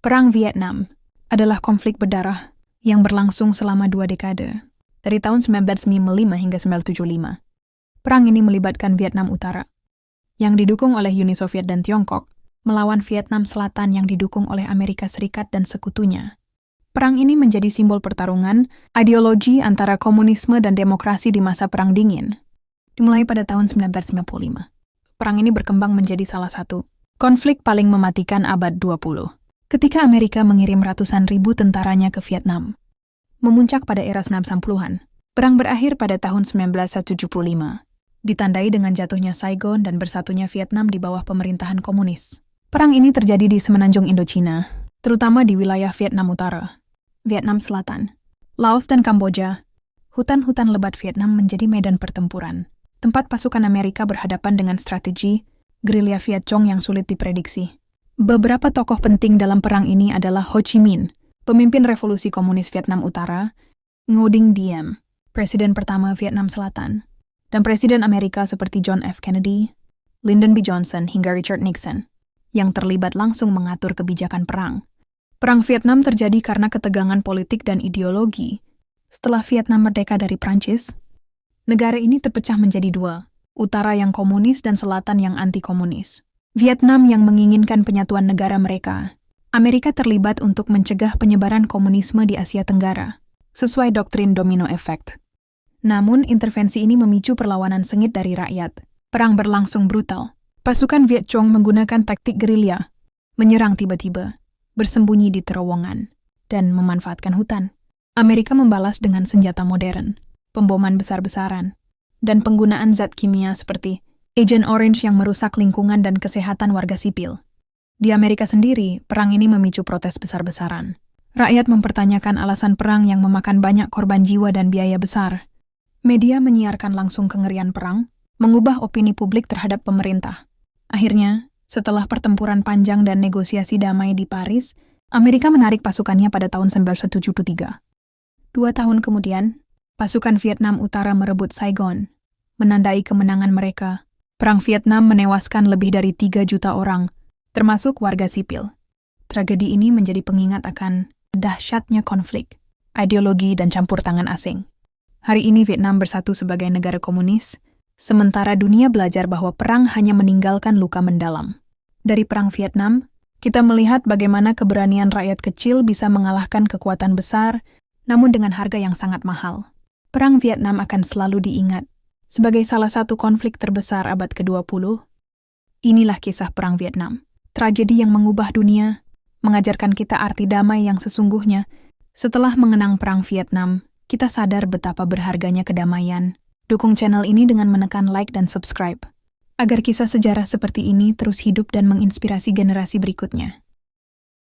Perang Vietnam adalah konflik berdarah yang berlangsung selama 2 dekade, dari tahun 1995 hingga 1975. Perang ini melibatkan Vietnam Utara, yang didukung oleh Uni Soviet dan Tiongkok, melawan Vietnam Selatan yang didukung oleh Amerika Serikat dan sekutunya. Perang ini menjadi simbol pertarungan ideologi antara komunisme dan demokrasi di masa Perang Dingin, dimulai pada tahun 1955. Perang ini berkembang menjadi salah satu konflik paling mematikan abad 20. Ketika Amerika mengirim ratusan ribu tentaranya ke Vietnam, memuncak pada era 1960-an, perang berakhir pada tahun 1975, ditandai dengan jatuhnya Saigon dan bersatunya Vietnam di bawah pemerintahan komunis. Perang ini terjadi di semenanjung Indochina, terutama di wilayah Vietnam Utara, Vietnam Selatan, Laos dan Kamboja. Hutan-hutan lebat Vietnam menjadi medan pertempuran, tempat pasukan Amerika berhadapan dengan strategi gerilya Viet Cong yang sulit diprediksi. Beberapa tokoh penting dalam perang ini adalah Ho Chi Minh, pemimpin revolusi komunis Vietnam Utara, Ngo Dinh Diem, presiden pertama Vietnam Selatan, dan presiden Amerika seperti John F. Kennedy, Lyndon B. Johnson, hingga Richard Nixon, yang terlibat langsung mengatur kebijakan perang. Perang Vietnam terjadi karena ketegangan politik dan ideologi. Setelah Vietnam merdeka dari Prancis, negara ini terpecah menjadi 2, utara yang komunis dan selatan yang anti-komunis. Vietnam yang menginginkan penyatuan negara mereka. Amerika terlibat untuk mencegah penyebaran komunisme di Asia Tenggara, sesuai doktrin domino effect. Namun, intervensi ini memicu perlawanan sengit dari rakyat. Perang berlangsung brutal. Pasukan Viet Cong menggunakan taktik gerilya, menyerang tiba-tiba, bersembunyi di terowongan, dan memanfaatkan hutan. Amerika membalas dengan senjata modern, pemboman besar-besaran, dan penggunaan zat kimia seperti Agent Orange yang merusak lingkungan dan kesehatan warga sipil. Di Amerika sendiri, perang ini memicu protes besar-besaran. Rakyat mempertanyakan alasan perang yang memakan banyak korban jiwa dan biaya besar. Media menyiarkan langsung kengerian perang, mengubah opini publik terhadap pemerintah. Akhirnya, setelah pertempuran panjang dan negosiasi damai di Paris, Amerika menarik pasukannya pada tahun 1973. 2 tahun kemudian, pasukan Vietnam Utara merebut Saigon, menandai kemenangan mereka. Perang Vietnam menewaskan lebih dari 3 juta orang, termasuk warga sipil. Tragedi ini menjadi pengingat akan dahsyatnya konflik, ideologi, dan campur tangan asing. Hari ini Vietnam bersatu sebagai negara komunis, sementara dunia belajar bahwa perang hanya meninggalkan luka mendalam. Dari Perang Vietnam, kita melihat bagaimana keberanian rakyat kecil bisa mengalahkan kekuatan besar, namun dengan harga yang sangat mahal. Perang Vietnam akan selalu diingat sebagai salah satu konflik terbesar abad ke-20. Inilah kisah Perang Vietnam. Tragedi yang mengubah dunia, mengajarkan kita arti damai yang sesungguhnya. Setelah mengenang Perang Vietnam, kita sadar betapa berharganya kedamaian. Dukung channel ini dengan menekan like dan subscribe, agar kisah sejarah seperti ini terus hidup dan menginspirasi generasi berikutnya.